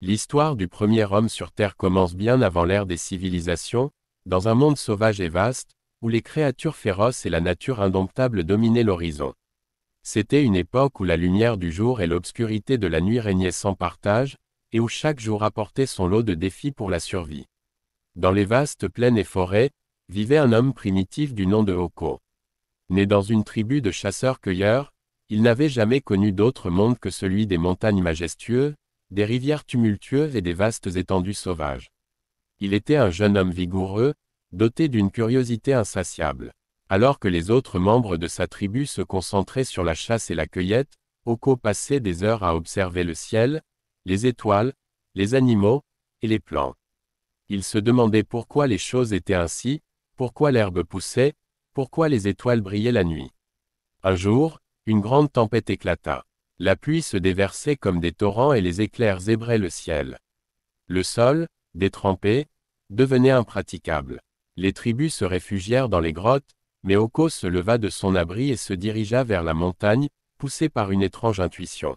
L'histoire du premier homme sur Terre commence bien avant l'ère des civilisations, dans un monde sauvage et vaste, où les créatures féroces et la nature indomptable dominaient l'horizon. C'était une époque où la lumière du jour et l'obscurité de la nuit régnaient sans partage, et où chaque jour apportait son lot de défis pour la survie. Dans les vastes plaines et forêts, vivait un homme primitif du nom de Oko. Né dans une tribu de chasseurs-cueilleurs, il n'avait jamais connu d'autre monde que celui des montagnes majestueuses, des rivières tumultueuses et des vastes étendues sauvages. Il était un jeune homme vigoureux, doté d'une curiosité insatiable. Alors que les autres membres de sa tribu se concentraient sur la chasse et la cueillette, Oko passait des heures à observer le ciel, les étoiles, les animaux, et les plantes. Il se demandait pourquoi les choses étaient ainsi, pourquoi l'herbe poussait, pourquoi les étoiles brillaient la nuit. Un jour, une grande tempête éclata. La pluie se déversait comme des torrents et les éclairs zébraient le ciel. Le sol, détrempé, devenait impraticable. Les tribus se réfugièrent dans les grottes, mais Oko se leva de son abri et se dirigea vers la montagne, poussé par une étrange intuition.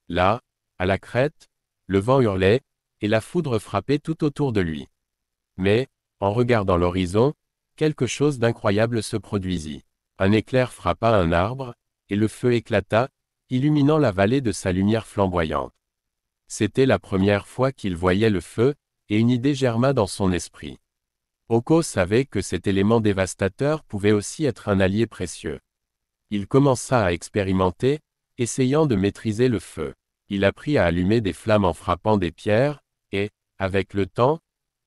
Là, à la crête, le vent hurlait, et la foudre frappait tout autour de lui. Mais, en regardant l'horizon, quelque chose d'incroyable se produisit. Un éclair frappa un arbre, et le feu éclata, illuminant la vallée de sa lumière flamboyante. C'était la première fois qu'il voyait le feu, et une idée germa dans son esprit. Oko savait que cet élément dévastateur pouvait aussi être un allié précieux. Il commença à expérimenter, essayant de maîtriser le feu. Il apprit à allumer des flammes en frappant des pierres, et, avec le temps,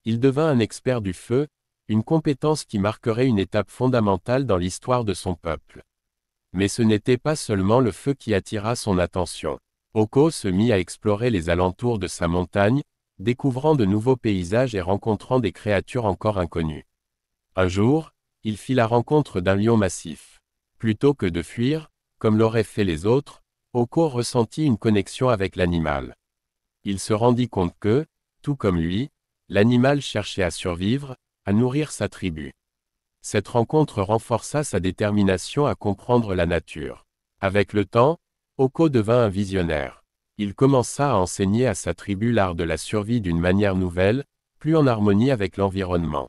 il devint un expert du feu, une compétence qui marquerait une étape fondamentale dans l'histoire de son peuple. Mais ce n'était pas seulement le feu qui attira son attention. Oko se mit à explorer les alentours de sa montagne, découvrant de nouveaux paysages et rencontrant des créatures encore inconnues. Un jour, il fit la rencontre d'un lion massif. Plutôt que de fuir, comme l'auraient fait les autres, Oko ressentit une connexion avec l'animal. Il se rendit compte que, tout comme lui, l'animal cherchait à survivre, à nourrir sa tribu. Cette rencontre renforça sa détermination à comprendre la nature. Avec le temps, Oko devint un visionnaire. Il commença à enseigner à sa tribu l'art de la survie d'une manière nouvelle, plus en harmonie avec l'environnement.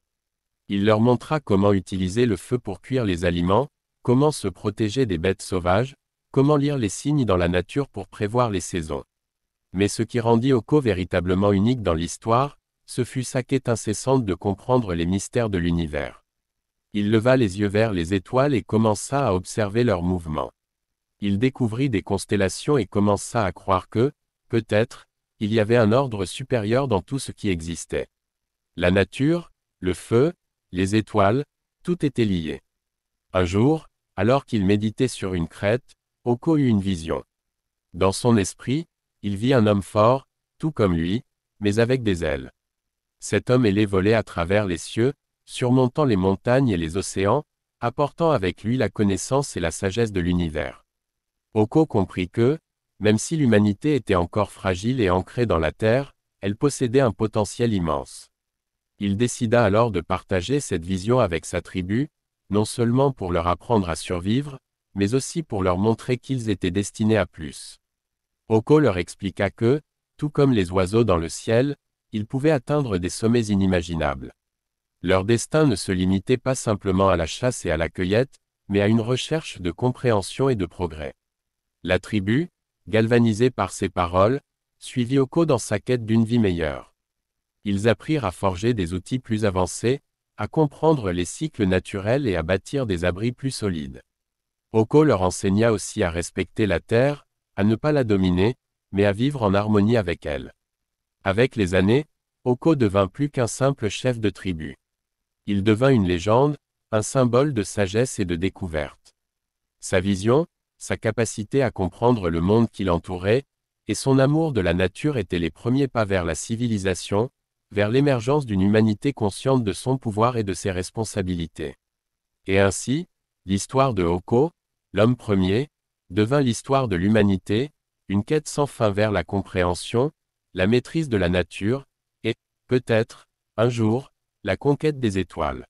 Il leur montra comment utiliser le feu pour cuire les aliments, comment se protéger des bêtes sauvages, comment lire les signes dans la nature pour prévoir les saisons. Mais ce qui rendit Oko véritablement unique dans l'histoire, ce fut sa quête incessante de comprendre les mystères de l'univers. Il leva les yeux vers les étoiles et commença à observer leurs mouvements. Il découvrit des constellations et commença à croire que, peut-être, il y avait un ordre supérieur dans tout ce qui existait. La nature, le feu, les étoiles, tout était lié. Un jour, alors qu'il méditait sur une crête, Oko eut une vision. Dans son esprit, il vit un homme fort, tout comme lui, mais avec des ailes. Cet homme ailé volait à travers les cieux, surmontant les montagnes et les océans, apportant avec lui la connaissance et la sagesse de l'univers. Oko comprit que, même si l'humanité était encore fragile et ancrée dans la terre, elle possédait un potentiel immense. Il décida alors de partager cette vision avec sa tribu, non seulement pour leur apprendre à survivre, mais aussi pour leur montrer qu'ils étaient destinés à plus. Oko leur expliqua que, tout comme les oiseaux dans le ciel, ils pouvaient atteindre des sommets inimaginables. Leur destin ne se limitait pas simplement à la chasse et à la cueillette, mais à une recherche de compréhension et de progrès. La tribu, galvanisée par ces paroles, suivit Oko dans sa quête d'une vie meilleure. Ils apprirent à forger des outils plus avancés, à comprendre les cycles naturels et à bâtir des abris plus solides. Oko leur enseigna aussi à respecter la terre, à ne pas la dominer, mais à vivre en harmonie avec elle. Avec les années, Oko devint plus qu'un simple chef de tribu. Il devint une légende, un symbole de sagesse et de découverte. Sa vision, sa capacité à comprendre le monde qui l'entourait, et son amour de la nature étaient les premiers pas vers la civilisation, vers l'émergence d'une humanité consciente de son pouvoir et de ses responsabilités. Et ainsi, l'histoire de Oko, l'homme premier, devint l'histoire de l'humanité, une quête sans fin vers la compréhension, la maîtrise de la nature, et, peut-être, un jour, la conquête des étoiles.